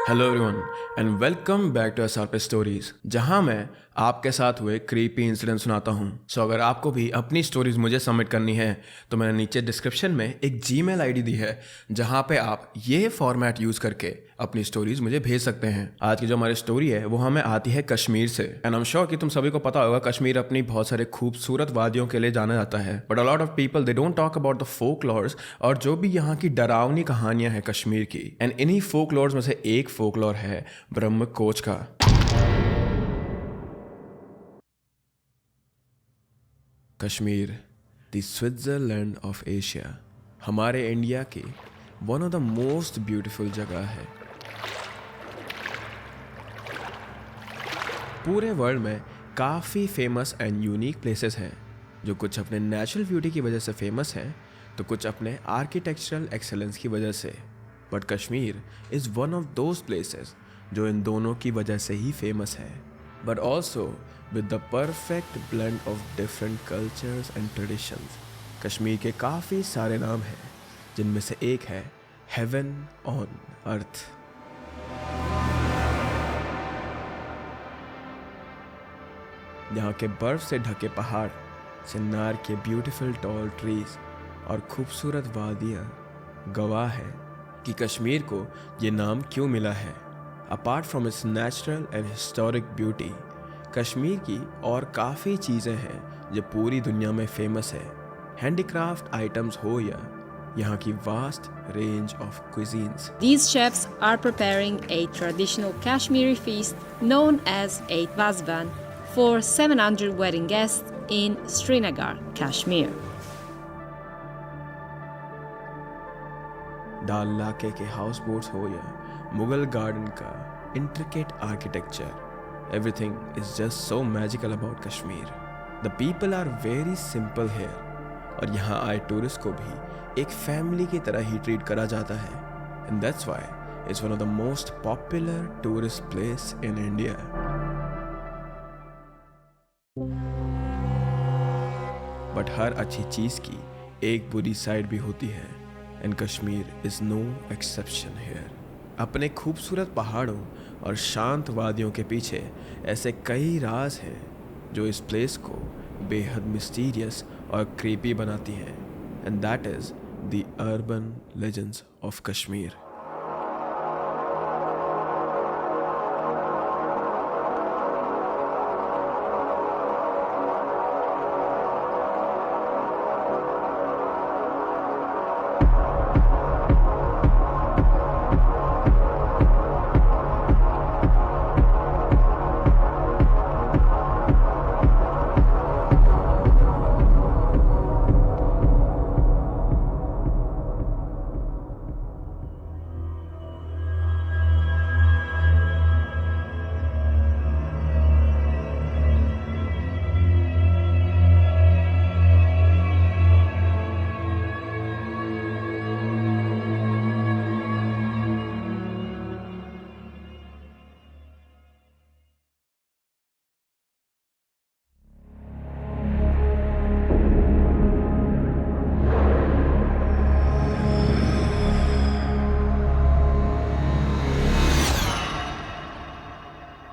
Hello everyone and welcome back to SRP stories, जहां मैं आपके साथ हुए क्रीपी इंसिडेंट सुनाता हूं। सो अगर आपको भी अपनी स्टोरीज मुझे सबमिट करनी है तो मैंने नीचे डिस्क्रिप्शन में एक जीमेल आईडी दी है, जहां पे आप ये फॉर्मेट यूज़ करके अपनी स्टोरीज मुझे भेज सकते हैं। आज की जो हमारी स्टोरी है वो हमें आती है कश्मीर से। एंड आई एम श्योर कि तुम सभी को पता होगा कश्मीर अपनी बहुत सारे खूबसूरत वादियों के लिए जाना जाता है, but a lot of people they don't talk about the folklores और जो भी यहाँ की डरावनी कहानियां हैं कश्मीर की। एंड इन्हीं फोक लॉर्स में से एक फोकलोर है ब्रह्म कोच का। Kashmir, the Switzerland of Asia, हमारे इंडिया की one of the most beautiful जगह है। पूरे वर्ल्ड में काफ़ी फेमस एंड यूनिक प्लेसेस हैं, जो कुछ अपने नेचुरल ब्यूटी की वजह से फेमस हैं तो कुछ अपने आर्किटेक्चरल एक्सेलेंस की वजह से। But Kashmir is one of those places जो इन दोनों की वजह से ही फेमस है, but also with the perfect blend of different cultures and traditions. Kashmir के काफ़ी सारे नाम हैं, जिनमें से एक है हेवन ऑन अर्थ। यहाँ के बर्फ से ढके पहाड़, चिन्नार के ब्यूटीफुल टॉल ट्रीज और खूबसूरत वादियाँ गवाह है कि कश्मीर को ये नाम क्यों मिला है। Apart from its natural and historic beauty, Kashmir की और काफ़ी चीज़ें हैं जो पूरी दुनिया में फेमस है। हैंडीक्राफ्ट आइटम्स हो या यहाँ की vast range of cuisines। These chefs are preparing a traditional Kashmiri feast known as Eid Vazvan for 700 wedding guests in Srinagar, Kashmir. डाल इलाके के हाउस बोट्स हो या मुगल गार्डन का intricate architecture, everything is just so magical about Kashmir. The people are very simple here, और यहाँ आए tourist को भी एक फैमिली की तरह ही ट्रीट करा जाता है। And that's why it's one of the most popular tourist place in India. But हर अच्छी चीज़ की एक बुरी साइड भी होती है, and Kashmir is no exception here. अपने खूबसूरत पहाड़ों और शांत वादियों के पीछे ऐसे कई राज हैं जो इस प्लेस को बेहद मिस्टीरियस और क्रीपी बनाती हैं, and that is the urban legends of Kashmir.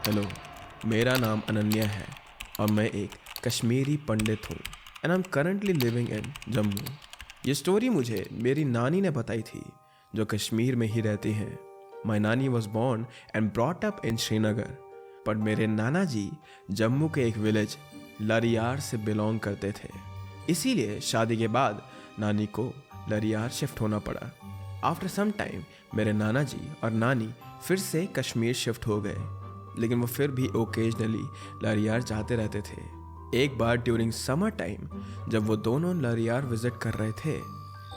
Hello, मेरा नाम अनन्या है और मैं एक कश्मीरी पंडित हूँ, and I am currently living in Jammu. ये स्टोरी मुझे मेरी नानी ने बताई थी, जो कश्मीर में ही रहती हैं। माई नानी was born and brought up in Srinagar, पर मेरे नाना जी जम्मू के एक विलेज लरियार से बिलोंग करते थे। इसीलिए शादी के बाद नानी को लरियार शिफ्ट होना पड़ा। आफ्टर सम टाइम मेरे नाना जी और नानी फिर से कश्मीर शिफ्ट हो गए, लेकिन वो फिर भी ओकेजनली लरियार जाते रहते थे। एक बार ड्यूरिंग समर टाइम जब वो दोनों लरियार विजिट कर रहे थे,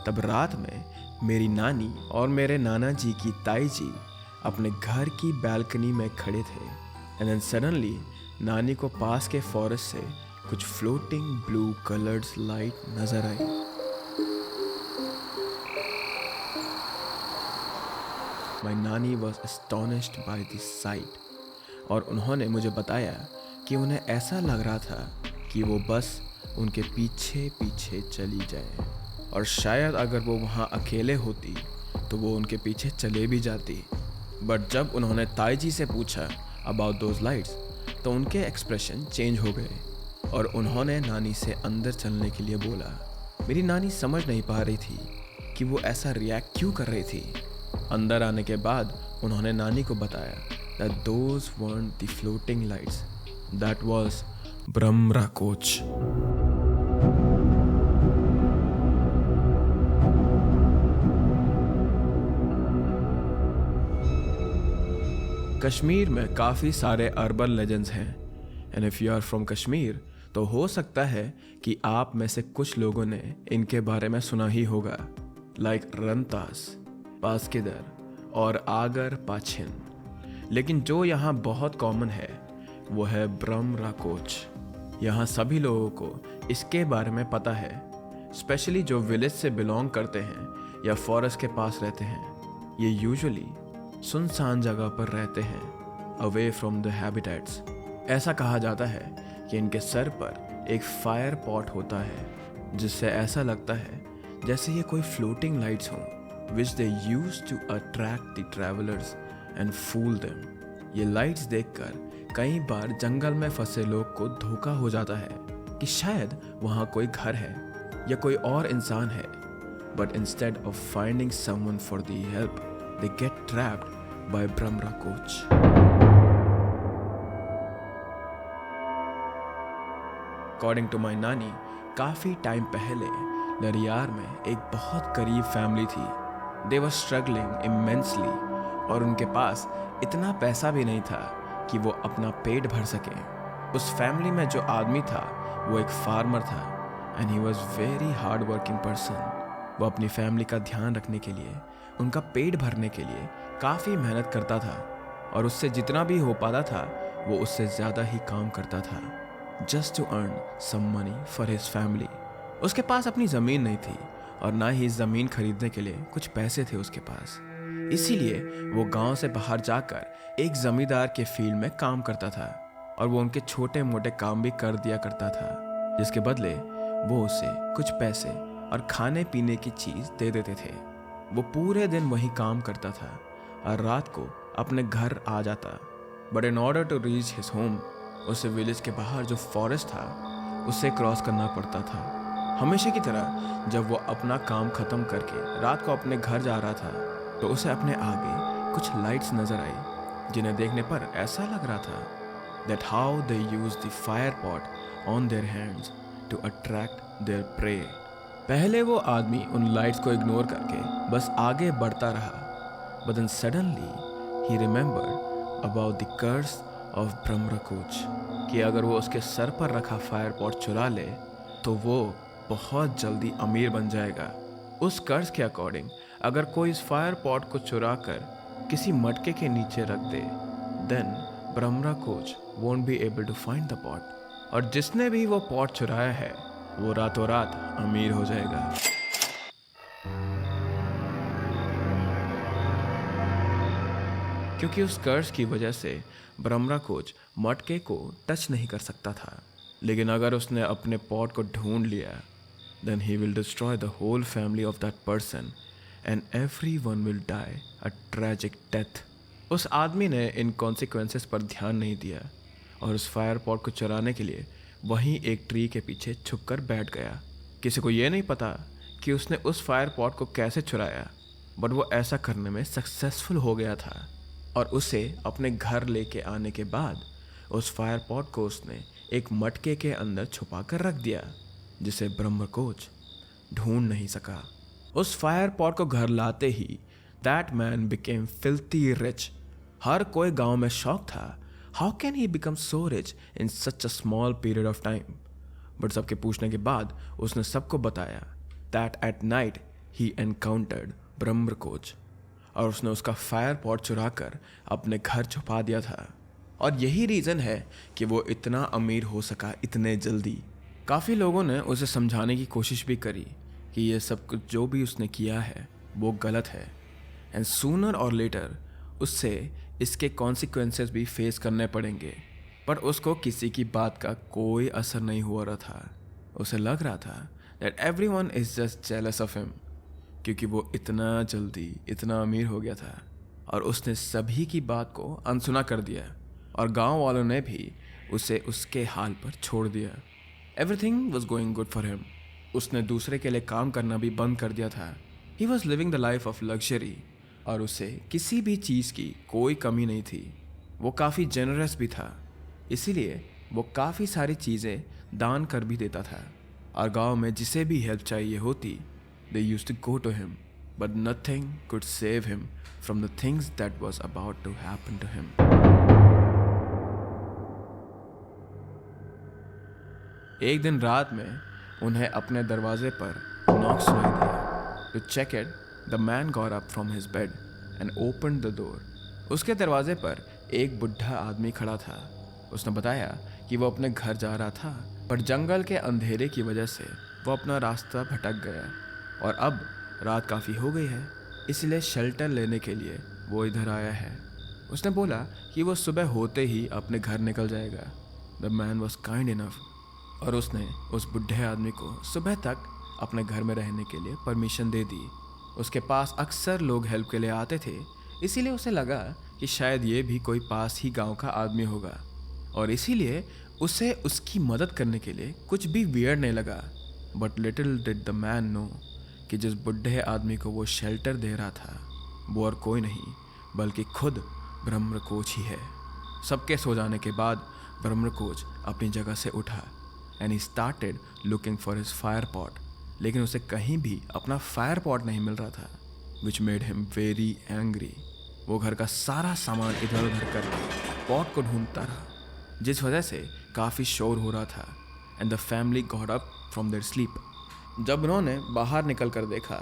तब रात में मेरी नानी और मेरे नाना जी की ताई जी अपने घर की बैल्कनी में खड़े थे, एंड देन सडनली नानी को पास के फॉरेस्ट से कुछ फ्लोटिंग ब्लू कलर्ड लाइट नजर आई। माई नानी was astonished by this sight, और उन्होंने मुझे बताया कि उन्हें ऐसा लग रहा था कि वो बस उनके पीछे पीछे चली जाए, और शायद अगर वो वहाँ अकेले होती तो वो उनके पीछे चले भी जाती। बट जब उन्होंने ताईजी से पूछा अबाउट दोज लाइट्स तो उनके एक्सप्रेशन चेंज हो गए और उन्होंने नानी से अंदर चलने के लिए बोला। मेरी नानी समझ नहीं पा रही थी कि वो ऐसा रिएक्ट क्यों कर रही थी। अंदर आने के बाद उन्होंने नानी को बताया that those weren't the floating lights, that was ब्रह्मरा कोच। कश्मीर में काफ़ी सारे अर्बन लेजेंड्स हैं and if you are from Kashmir तो हो सकता है कि आप में से कुछ लोगों ने इनके बारे में सुना ही होगा, लाइक रंतास, पासकिदर और आगर पाछिन। लेकिन जो यहाँ बहुत कॉमन है वो है ब्रह्मरा कोच। यहाँ सभी लोगों को इसके बारे में पता है, स्पेशली जो विलेज से बिलोंग करते हैं या फॉरेस्ट के पास रहते हैं। ये यूजुअली सुनसान जगह पर रहते हैं, अवे फ्रॉम द हैबिटेट्स। ऐसा कहा जाता है कि इनके सर पर एक फायर पॉट होता है जिससे ऐसा लगता है जैसे ये कोई फ्लोटिंग लाइट्स हों, which they use to attract the travellers and fool them. ये लाइट्स देखकर कई बार जंगल में फंसे लोग को धोखा हो जाता है कि शायद वहाँ कोई घर है या कोई और इंसान है, but instead of finding someone for the help they get trapped by Brahmara coach. According to my नानी, काफ़ी टाइम पहले लरियार में एक बहुत गरीब फैमिली थी। They were struggling immensely और उनके पास इतना पैसा भी नहीं था कि वो अपना पेट भर सके। उस फैमिली में जो आदमी था वो एक फार्मर था and he was very hard working person. वो अपनी फैमिली का ध्यान रखने के लिए, उनका पेट भरने के लिए काफ़ी मेहनत करता था और उससे जितना भी हो पाता था वो उससे ज़्यादा ही काम करता था, just to earn some money for his family. उसके पास अपनी ज़मीन नहीं थी और ना ही ज़मीन खरीदने के लिए कुछ पैसे थे उसके पास। इसीलिए वो गांव से बाहर जाकर एक ज़मींदार के फील्ड में काम करता था और वो उनके छोटे मोटे काम भी कर दिया करता था, जिसके बदले वो उसे कुछ पैसे और खाने पीने की चीज़ दे देते थे। वो पूरे दिन वही काम करता था और रात को अपने घर आ जाता। But in order to reach his home उसे विलेज के बाहर जो फॉरेस्ट था उसे क्रॉस करना पड़ता था। हमेशा की तरह जब वो अपना काम ख़त्म करके रात को अपने घर जा रहा था तो उसे अपने आगे कुछ लाइट्स नज़र आई, जिन्हें देखने पर ऐसा लग रहा था that how they use the fire pot on their hands to attract their prey. पहले वो आदमी उन लाइट्स को इग्नोर करके बस आगे बढ़ता रहा, but then suddenly he remembered about the curse of ब्रह्मरा कोच कि अगर वो उसके सर पर रखा फायर पॉट चुरा ले तो वो बहुत जल्दी अमीर बन जाएगा। उस कर्स के अकॉर्डिंग अगर कोई इस फायर पॉट को चुरा कर किसी मटके के नीचे रख दे, देन ब्रह्मरा कोच won't be able to find the pot, और जिसने भी वो पॉट चुराया है वो रातों रात अमीर हो जाएगा। क्योंकि उस कर्ज की वजह से ब्रह्मरा कोच मटके को टच नहीं कर सकता था, लेकिन अगर उसने अपने पॉट को ढूंढ लिया then he will destroy the whole family of that person and everyone will die a tragic death. उस आदमी ने इन कॉन्सिक्वेंसेस पर ध्यान नहीं दिया और उस फायर पॉट को चुराने के लिए वहीं एक ट्री के पीछे छुपकर बैठ गया। किसी को ये नहीं पता कि उसने उस फायर पॉट को कैसे चुराया, बट वो ऐसा करने में सक्सेसफुल हो गया था और उसे अपने घर लेके आने के बाद उस फायर पॉट को उसने एक मटके के अंदर छुपा कर रख दिया, जिसे ब्रह्मरा कोच ढूंढ नहीं सका। उस फायर पॉट को घर लाते ही that man became filthy rich. हर कोई गांव में शौक था, how can he become so rich in such a small period of time. But सबके पूछने के बाद उसने सबको बताया that at night he encountered ब्रह्मरा कोच और उसने उसका फायर पॉट चुरा कर अपने घर छुपा दिया था। और यही रीज़न है कि वो इतना अमीर हो सका इतने जल्दी। काफ़ी लोगों ने उसे समझाने की कोशिश भी करी कि ये सब कुछ जो भी उसने किया है वो गलत है एंड सूनर और लेटर उससे इसके कॉन्सिक्वेंसेस भी फेस करने पड़ेंगे, पर उसको किसी की बात का कोई असर नहीं हो रहा था। उसे लग रहा था that everyone is just jealous of him, क्योंकि वो इतना जल्दी इतना अमीर हो गया था और उसने सभी की बात को अनसुना कर दिया और गांव वालों ने भी उसे उसके हाल पर छोड़ दिया। Everything was going good for him. उसने दूसरे के लिए काम करना भी बंद कर दिया था। He was living the life of luxury और उसे किसी भी चीज़ की कोई कमी नहीं थी। वो काफ़ी जेनरस भी था, इसीलिए वो काफ़ी सारी चीज़ें दान कर भी देता था और गांव में जिसे भी हेल्प चाहिए होती they used to go to him, but nothing could save him from the things that was about to happen to him. एक दिन रात में उन्हें अपने दरवाजे पर नॉक सुनाई दिया। To check it, the man got up from his bed and opened the door. उसके दरवाजे पर एक बुढ़ा आदमी खड़ा था। उसने बताया कि वो अपने घर जा रहा था, पर जंगल के अंधेरे की वजह से वो अपना रास्ता भटक गया और अब रात काफ़ी हो गई है, इसलिए शेल्टर लेने के लिए वो इधर आया है। उसने बोला कि वो सुबह होते ही अपने घर निकल जाएगा। The man was kind enough और उसने उस बुढ़े आदमी को सुबह तक अपने घर में रहने के लिए परमिशन दे दी। उसके पास अक्सर लोग हेल्प के लिए आते थे, इसीलिए उसे लगा कि शायद ये भी कोई पास ही गांव का आदमी होगा और इसीलिए उसे उसकी मदद करने के लिए कुछ भी वियर्ड नहीं लगा। But little did the man know कि जिस बुढ़े आदमी को वो शेल्टर दे रहा था वो और कोई नहीं बल्कि खुद ब्रह्मकोच ही है। सबके सो जाने के बाद ब्रह्मकोच अपनी जगह से उठा and he started looking for his fire pot, लेकिन उसे कहीं भी अपना फायर पॉट नहीं मिल रहा था, which made him very angry. वो घर का सारा सामान इधर उधर करके पॉट को ढूंढता रहा, जिस वजह से काफ़ी शोर हो रहा था and the family got up from there sleep. जब उन्होंने बाहर निकल कर देखा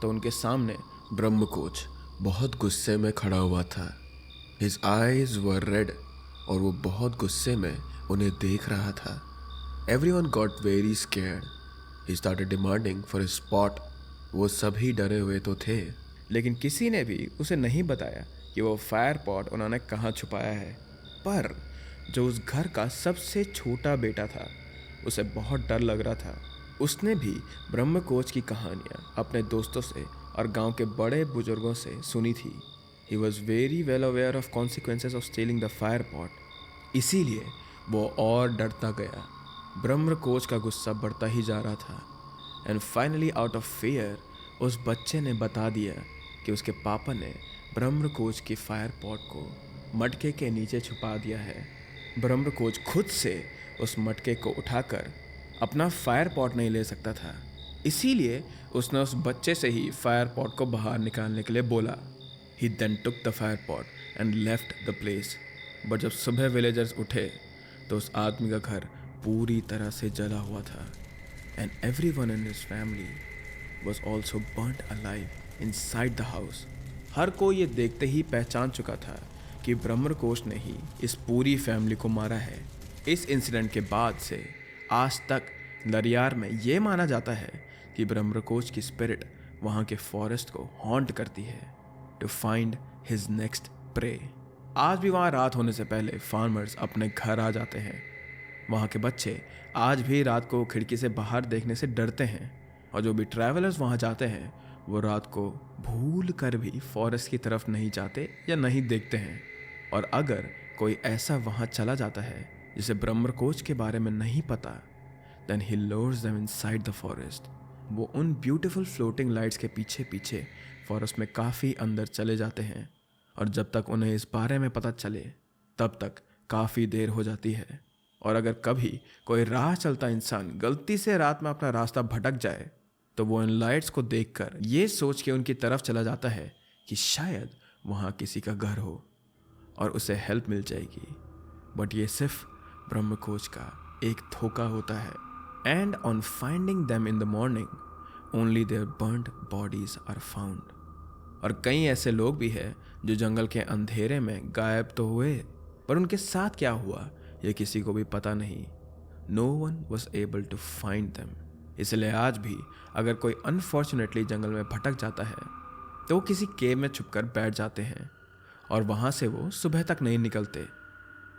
तो उनके सामने ब्रह्मकोच बहुत गुस्से में खड़ा हुआ था। हिज आईज वर रेड और वो बहुत गुस्से में उन्हें देख रहा था। Everyone got very scared. He started demanding for his spot. वो सभी डरे हुए तो थे, लेकिन किसी ने भी उसे नहीं बताया कि वो फायर पॉट उन्होंने कहाँ छुपाया है। पर जो उस घर का सबसे छोटा बेटा था उसे बहुत डर लग रहा था। उसने भी ब्रह्मकोच की कहानियाँ अपने दोस्तों से और गांव के बड़े बुजुर्गों से सुनी थी। He was very well aware of consequences of stealing the fire pot, इसीलिए वो और डरता गया। ब्रह्मकोच का गुस्सा बढ़ता ही जा रहा था and finally out of fear उस बच्चे ने बता दिया कि उसके पापा ने ब्रह्मकोच की फायर पॉट को मटके के नीचे छुपा दिया है। ब्रह्मकोच खुद से उस मटके को उठाकर अपना फायर पॉट नहीं ले सकता था, इसीलिए उसने उस बच्चे से ही फायर पॉट को बाहर निकालने के लिए बोला। He then took the fire pot and left the place. But जब सुबह विलेजर्स उठे तो उस आदमी का घर पूरी तरह से जला हुआ था and everyone in his family was also burnt alive inside the house। हर कोई ये देखते ही पहचान चुका था कि ब्रह्मकोच ने ही इस पूरी फैमिली को मारा है। इस इंसिडेंट के बाद से आज तक लरियार में ये माना जाता है कि ब्रह्मकोच की स्पिरिट वहाँ के फॉरेस्ट को हॉन्ट करती है to find his next prey. आज भी वहाँ रात होने से पहले फार्मर्स अपने घर आ जाते हैं। वहाँ के बच्चे आज भी रात को खिड़की से बाहर देखने से डरते हैं और जो भी ट्रैवलर्स वहाँ जाते हैं वो रात को भूल कर भी फॉरेस्ट की तरफ नहीं जाते या नहीं देखते हैं। और अगर कोई ऐसा वहाँ चला जाता है जिसे ब्रह्मकोच के बारे में नहीं पता, then he lures them inside the forest. वो उन ब्यूटीफुल फ्लोटिंग लाइट्स के पीछे पीछे फॉरेस्ट में काफ़ी अंदर चले जाते हैं और जब तक उन्हें इस बारे में पता चले तब तक काफ़ी देर हो जाती है। और अगर कभी कोई राह चलता इंसान गलती से रात में अपना रास्ता भटक जाए तो वो इन लाइट्स को देखकर ये सोच के उनकी तरफ चला जाता है कि शायद वहाँ किसी का घर हो और उसे हेल्प मिल जाएगी। बट ये सिर्फ ब्रह्मकोच का एक धोखा होता है। And on finding them in the morning only their burned bodies are found. और कई ऐसे लोग भी हैं जो जंगल के अंधेरे में गायब तो हुए, पर उनके साथ क्या हुआ ये किसी को भी पता नहीं। No one was able to find them. इसलिए आज भी अगर कोई अनफॉर्चुनेटली जंगल में भटक जाता है तो वो किसी केव में छुपकर बैठ जाते हैं और वहाँ से वो सुबह तक नहीं निकलते।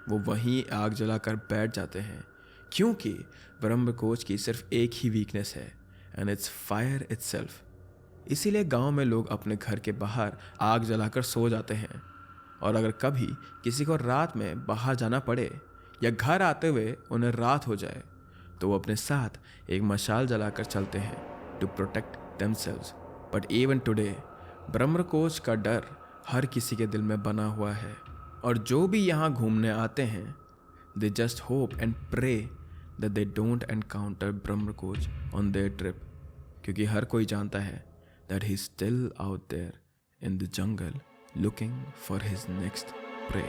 वो वहीं आग जलाकर बैठ जाते हैं क्योंकि ब्रह्मकोच की सिर्फ एक ही वीकनेस है एंड इट्स फायर इटसेल्फ। इसीलिए गांव में लोग अपने घर के बाहर आग जलाकर सो जाते हैं, और अगर कभी किसी को रात में बाहर जाना पड़े या घर आते हुए उन्हें रात हो जाए तो वो अपने साथ एक मशाल जलाकर चलते हैं to protect themselves. But even today ब्रह्मकोच का डर हर किसी के दिल में बना हुआ है, और जो भी यहाँ घूमने आते हैं they just hope and pray that they don't encounter ब्रह्मकोच ऑन देयर ट्रिप, क्योंकि हर कोई जानता है that he is still out there in the jungle looking for his next prey.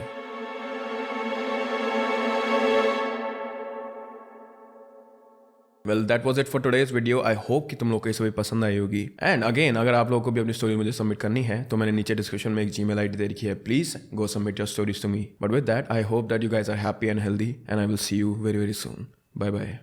Well, that was it for today's video. I hope कि तुम लोग को ये सभी पसंद आई होगी। एंड अगेन, अगर आप लोगों को भी अपनी स्टोरी मुझे सबमिट करनी है तो मैंने नीचे डिस्क्रिप्शन में एक Gmail ID दे रखी है। Please go submit your stories to me. But with that I hope that you guys are happy and healthy, and I will see you very very soon. Bye bye.